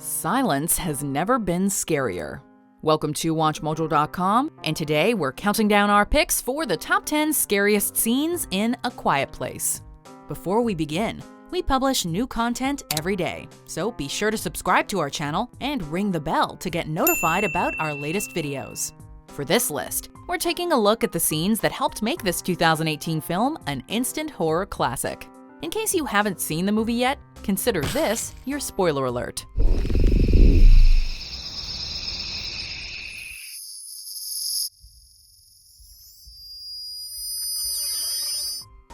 Silence has never been scarier. Welcome to WatchMojo.com, and today we're counting down our picks for the top 10 scariest scenes in A Quiet Place. Before we begin, we publish new content every day, so be sure to subscribe to our channel and ring the bell to get notified about our latest videos. For this list, we're taking a look at the scenes that helped make this 2018 film an instant horror classic. In case you haven't seen the movie yet, consider this your spoiler alert.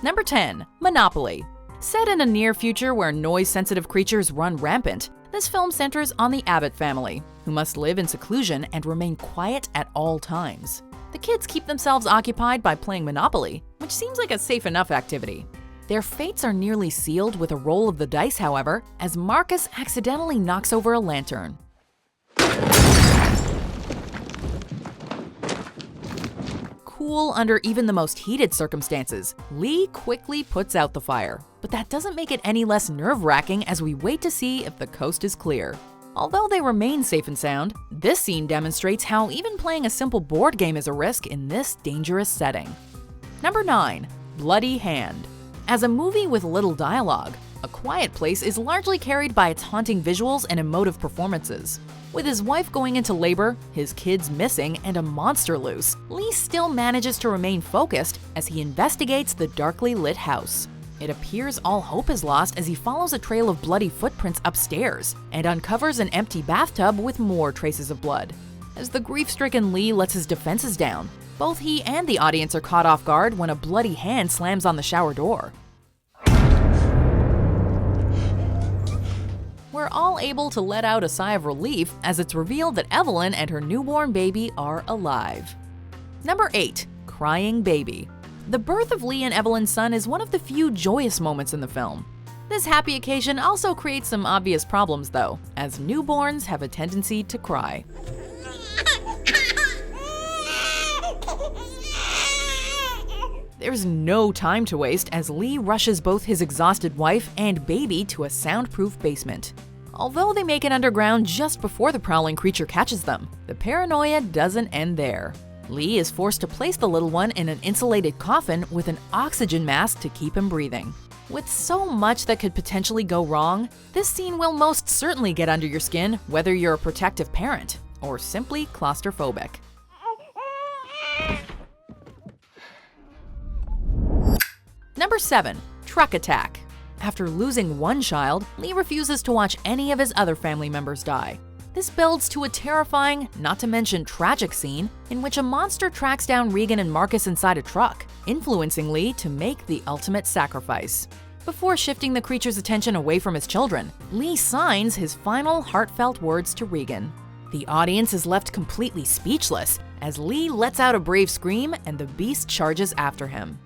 Number 10. Monopoly. Set in a near future where noise-sensitive creatures run rampant, this film centers on the Abbott family, who must live in seclusion and remain quiet at all times. The kids keep themselves occupied by playing Monopoly, which seems like a safe enough activity. Their fates are nearly sealed with a roll of the dice, however, as Marcus accidentally knocks over a lantern. Cool under even the most heated circumstances, Lee quickly puts out the fire. But that doesn't make it any less nerve-wracking as we wait to see if the coast is clear. Although they remain safe and sound, this scene demonstrates how even playing a simple board game is a risk in this dangerous setting. Number 9. Bloody Hand. As a movie with little dialogue, A Quiet Place is largely carried by its haunting visuals and emotive performances. With his wife going into labor, his kids missing, and a monster loose, Lee still manages to remain focused as he investigates the darkly lit house. It appears all hope is lost as he follows a trail of bloody footprints upstairs and uncovers an empty bathtub with more traces of blood. As the grief-stricken Lee lets his defenses down, both he and the audience are caught off guard when a bloody hand slams on the shower door. We're all able to let out a sigh of relief as it's revealed that Evelyn and her newborn baby are alive. Number 8. Crying Baby. The birth of Lee and Evelyn's son is one of the few joyous moments in the film. This happy occasion also creates some obvious problems though, as newborns have a tendency to cry. There's no time to waste as Lee rushes both his exhausted wife and baby to a soundproof basement. Although they make it underground just before the prowling creature catches them, the paranoia doesn't end there. Lee is forced to place the little one in an insulated coffin with an oxygen mask to keep him breathing. With so much that could potentially go wrong, this scene will most certainly get under your skin whether you're a protective parent or simply claustrophobic. Number 7. Truck Attack. After losing one child, Lee refuses to watch any of his other family members die. This builds to a terrifying, not to mention tragic scene in which a monster tracks down Regan and Marcus inside a truck, influencing Lee to make the ultimate sacrifice. Before shifting the creature's attention away from his children, Lee signs his final heartfelt words to Regan. The audience is left completely speechless as Lee lets out a brave scream and the beast charges after him.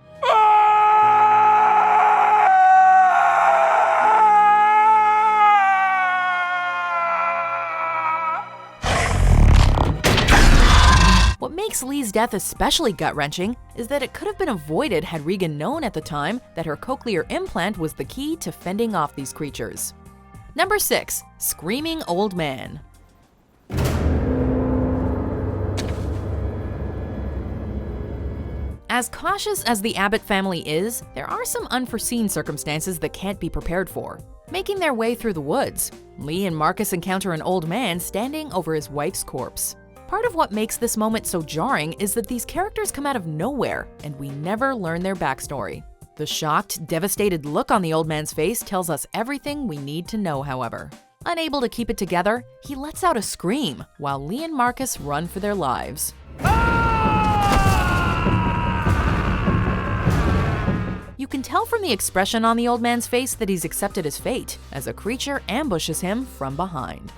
What makes Lee's death especially gut-wrenching is that it could have been avoided had Regan known at the time that her cochlear implant was the key to fending off these creatures. Number 6. Screaming Old Man. As cautious as the Abbott family is, there are some unforeseen circumstances that can't be prepared for. Making their way through the woods, Lee and Marcus encounter an old man standing over his wife's corpse. Part of what makes this moment so jarring is that these characters come out of nowhere and we never learn their backstory. The shocked, devastated look on the old man's face tells us everything we need to know, however. Unable to keep it together, he lets out a scream while Lee and Marcus run for their lives. You can tell from the expression on the old man's face that he's accepted his fate, as a creature ambushes him from behind.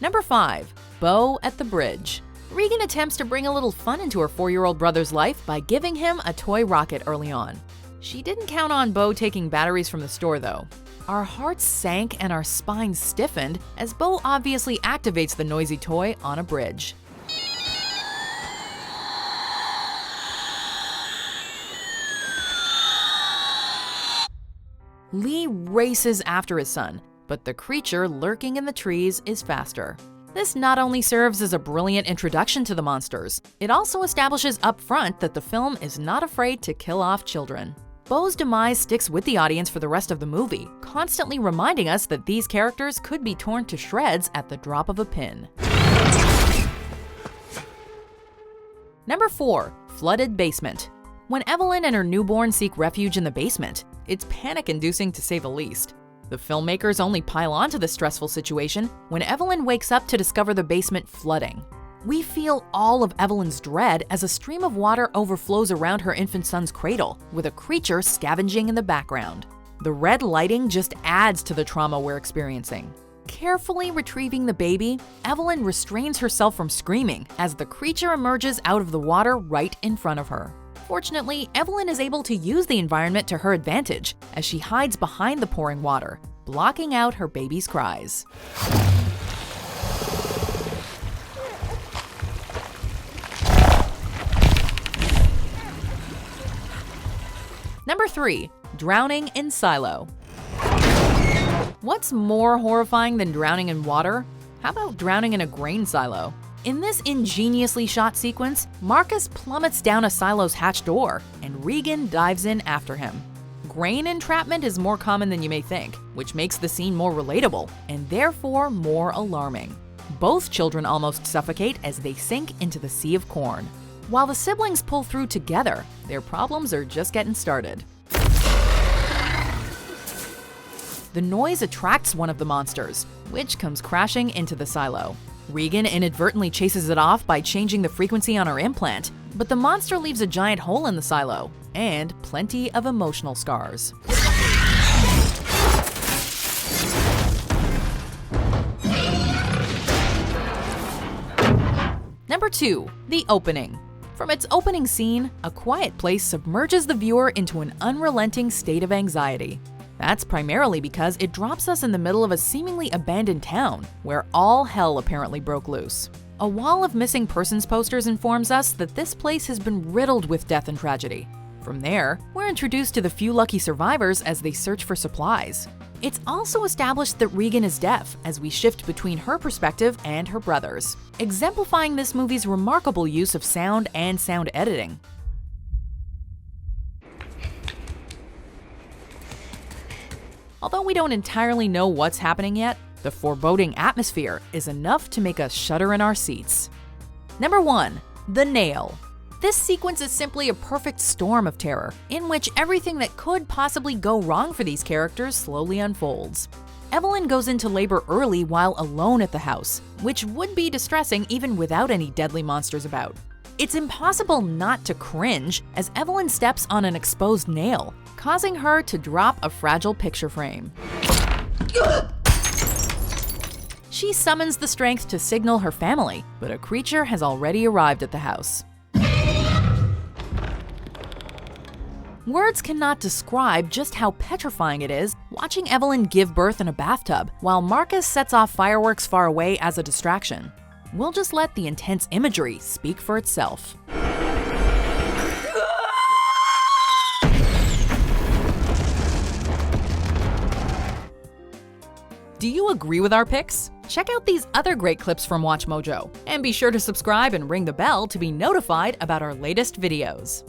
Number 5. Beau at the Bridge. Regan attempts to bring a little fun into her 4-year-old brother's life by giving him a toy rocket early on. She didn't count on Beau taking batteries from the store though. Our hearts sank and our spines stiffened as Beau obviously activates the noisy toy on a bridge. Lee races after his son, but the creature lurking in the trees is faster. This not only serves as a brilliant introduction to the monsters, it also establishes up front that the film is not afraid to kill off children. Beau's demise sticks with the audience for the rest of the movie, constantly reminding us that these characters could be torn to shreds at the drop of a pin. Number 4. Flooded basement. When Evelyn and her newborn seek refuge in the basement, it's panic-inducing to say the least. The filmmakers only pile onto the stressful situation when Evelyn wakes up to discover the basement flooding. We feel all of Evelyn's dread as a stream of water overflows around her infant son's cradle, with a creature scavenging in the background. The red lighting just adds to the trauma we're experiencing. Carefully retrieving the baby, Evelyn restrains herself from screaming as the creature emerges out of the water right in front of her. Fortunately, Evelyn is able to use the environment to her advantage as she hides behind the pouring water, blocking out her baby's cries. Number 3. Drowning in silo. What's more horrifying than drowning in water? How about drowning in a grain silo? In this ingeniously shot sequence, Marcus plummets down a silo's hatch door, and Regan dives in after him. Grain entrapment is more common than you may think, which makes the scene more relatable, and therefore more alarming. Both children almost suffocate as they sink into the sea of corn. While the siblings pull through together, their problems are just getting started. The noise attracts one of the monsters, which comes crashing into the silo. Regan inadvertently chases it off by changing the frequency on her implant, but the monster leaves a giant hole in the silo and plenty of emotional scars. Number 2. The opening. From its opening scene, A Quiet Place submerges the viewer into an unrelenting state of anxiety. That's primarily because it drops us in the middle of a seemingly abandoned town, where all hell apparently broke loose. A wall of missing persons posters informs us that this place has been riddled with death and tragedy. From there, we're introduced to the few lucky survivors as they search for supplies. It's also established that Regan is deaf as we shift between her perspective and her brother's, exemplifying this movie's remarkable use of sound and sound editing. Although we don't entirely know what's happening yet, the foreboding atmosphere is enough to make us shudder in our seats. Number 1. The Nail. This sequence is simply a perfect storm of terror, in which everything that could possibly go wrong for these characters slowly unfolds. Evelyn goes into labor early while alone at the house, which would be distressing even without any deadly monsters about. It's impossible not to cringe as Evelyn steps on an exposed nail, causing her to drop a fragile picture frame. She summons the strength to signal her family, but a creature has already arrived at the house. Words cannot describe just how petrifying it is watching Evelyn give birth in a bathtub while Marcus sets off fireworks far away as a distraction. We'll just let the intense imagery speak for itself. Do you agree with our picks? Check out these other great clips from WatchMojo, and be sure to subscribe and ring the bell to be notified about our latest videos.